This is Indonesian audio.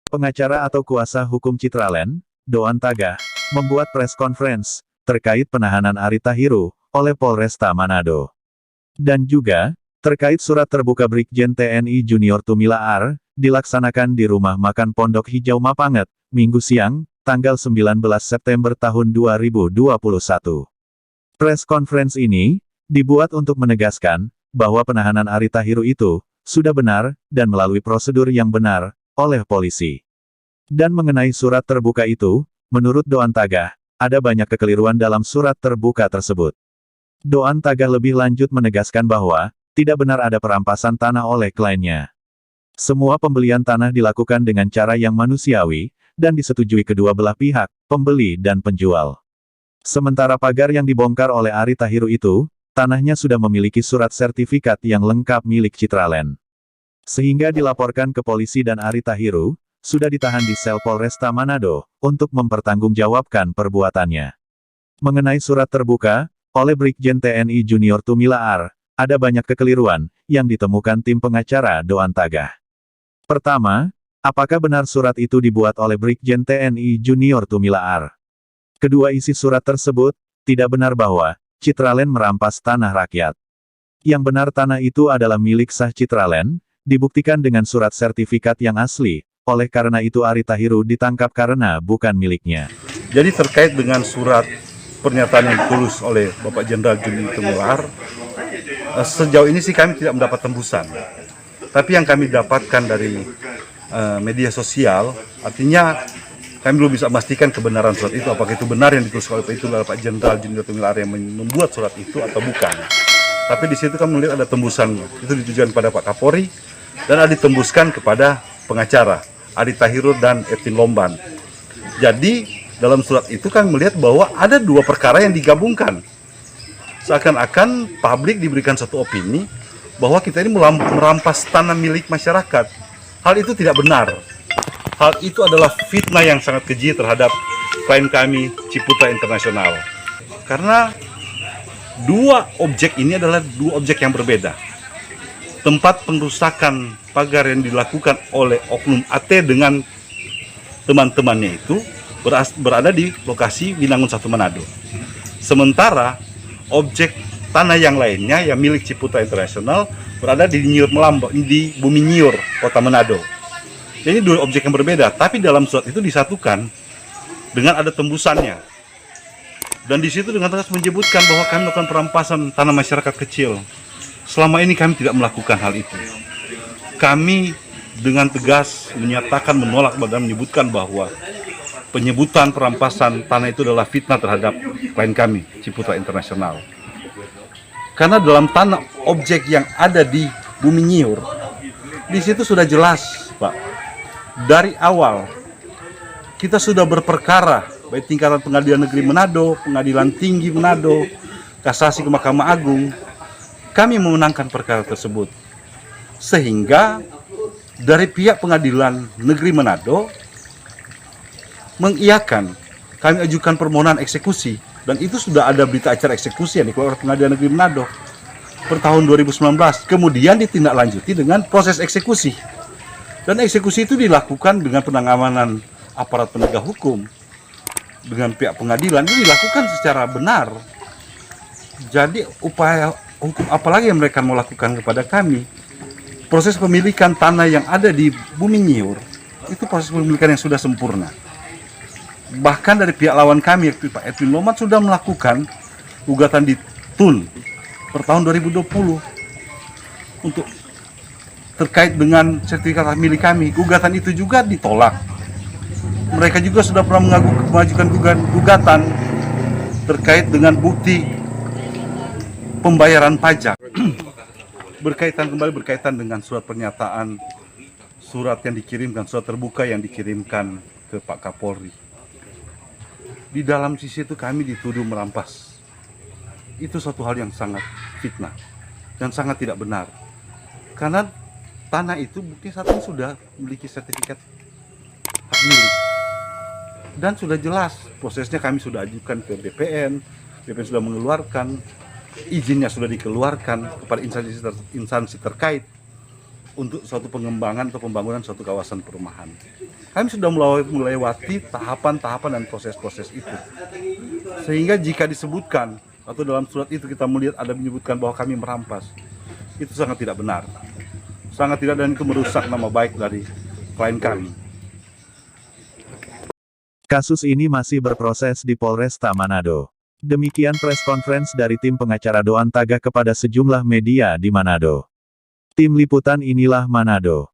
Pengacara atau kuasa hukum Citraland, Doan Tagah, membuat press conference terkait penahanan Arita Hiru oleh Polresta Manado. Dan juga, terkait surat terbuka Brigjen TNI Junior Tumila R, dilaksanakan di Rumah Makan Pondok Hijau Mapanget, Minggu siang, tanggal 19 September tahun 2021. Press conference ini, dibuat untuk menegaskan, bahwa penahanan Arita Hiru itu, sudah benar, dan melalui prosedur yang benar, oleh polisi. Dan mengenai surat terbuka itu, menurut Doan Tagah, ada banyak kekeliruan dalam surat terbuka tersebut. Doan Tagah lebih lanjut menegaskan bahwa, tidak benar ada perampasan tanah oleh kliennya. Semua pembelian tanah dilakukan dengan cara yang manusiawi, dan disetujui kedua belah pihak, pembeli dan penjual. Sementara pagar yang dibongkar oleh Arita Hiru itu, tanahnya sudah memiliki surat sertifikat yang lengkap milik Citraland. Sehingga dilaporkan ke polisi dan Arita Hiru, sudah ditahan di sel Polresta Manado, untuk mempertanggungjawabkan perbuatannya. Mengenai surat terbuka, oleh Brigjen TNI Junior Tumila R, ada banyak kekeliruan, yang ditemukan tim pengacara Doan Tagah. Pertama, apakah benar surat itu dibuat oleh Brigjen TNI Junior Tumila R? Kedua, isi surat tersebut, tidak benar bahwa, Citraland merampas tanah rakyat. Yang benar tanah itu adalah milik sah Citraland, dibuktikan dengan surat sertifikat yang asli, oleh karena itu Arita Hiru ditangkap karena bukan miliknya. Jadi terkait dengan surat pernyataan yang ditulis oleh Bapak Jenderal Junior Tumila R, sejauh ini sih kami tidak mendapat tembusan. Tapi yang kami dapatkan dari media sosial, artinya kami belum bisa memastikan kebenaran surat itu, apakah itu benar yang ditulis oleh Bapak Jenderal Junior Tumila R yang membuat surat itu atau bukan. Tapi di situ kami melihat ada tembusan, itu ditujukan kepada Pak Kapolri, dan ada ditembuskan kepada pengacara, Arita Hiru dan Edwin Lomban. Jadi, dalam surat itu kami melihat bahwa ada dua perkara yang digabungkan. Seakan-akan publik diberikan satu opini, bahwa kita ini merampas tanah milik masyarakat. Hal itu tidak benar. Hal itu adalah fitnah yang sangat keji terhadap klien kami, Ciputra Internasional. Karena dua objek ini adalah dua objek yang berbeda. Tempat pengerusakan pagar yang dilakukan oleh oknum AT dengan teman-temannya itu berada di lokasi Binangun 1 Manado. Sementara objek tanah yang lainnya yang milik Ciputra Internasional berada di Bumi Nyiur, Kota Manado. Ini dua objek yang berbeda, tapi dalam surat itu disatukan dengan ada tembusannya. Dan di situ dengan tegas menyebutkan bahwa kami melakukan perampasan tanah masyarakat kecil. Selama ini kami tidak melakukan hal itu. Kami dengan tegas menyatakan menolak dan menyebutkan bahwa penyebutan perampasan tanah itu adalah fitnah terhadap klien kami, Ciputra Internasional. Karena dalam tanah objek yang ada di Bumi Nyiur, di situ sudah jelas, Pak. Dari awal kita sudah berperkara, baik tingkatan Pengadilan Negeri Manado, Pengadilan Tinggi Manado, kasasi ke Mahkamah Agung, kami memenangkan perkara tersebut. Sehingga dari pihak Pengadilan Negeri Manado mengiyakan kami ajukan permohonan eksekusi, dan itu sudah ada berita acara eksekusi yang dikeluarkan oleh Pengadilan Negeri Manado per tahun 2019. Kemudian ditindaklanjuti dengan proses eksekusi. Dan eksekusi itu dilakukan dengan penanganan aparat penegak hukum dengan pihak pengadilan, itu dilakukan secara benar. Jadi upaya hukum apalagi yang mereka mau lakukan kepada kami? Proses pemilikan tanah yang ada di Bumi Nyiur itu proses pemilikan yang sudah sempurna. Bahkan dari pihak lawan kami, Pak Edwin Lomban, sudah melakukan gugatan di TUN per tahun 2020 untuk terkait dengan sertifikat hak milik kami. Gugatan itu juga ditolak. Mereka juga sudah pernah mengajukan gugatan terkait dengan bukti pembayaran pajak. berkaitan dengan surat pernyataan, surat yang dikirimkan, surat terbuka yang dikirimkan ke Pak Kapolri. Di dalam sisi itu kami dituduh merampas. Itu suatu hal yang sangat fitnah dan sangat tidak benar. Karena tanah itu bukti saat ini sudah memiliki sertifikat hak milik. Dan sudah jelas prosesnya, kami sudah ajukan ke BPN sudah mengeluarkan, izinnya sudah dikeluarkan kepada instansi terkait. untuk suatu pengembangan atau pembangunan suatu kawasan perumahan. Kami sudah melewati tahapan-tahapan dan proses-proses itu. Sehingga jika disebutkan atau dalam surat itu kita melihat ada menyebutkan bahwa kami merampas, itu sangat tidak benar. Sangat tidak, dan itu merusak nama baik dari klien kami. Kasus ini masih berproses di Polresta Manado. Demikian press conference dari tim pengacara Doan Taga kepada sejumlah media di Manado. Tim Liputan Inilah Manado.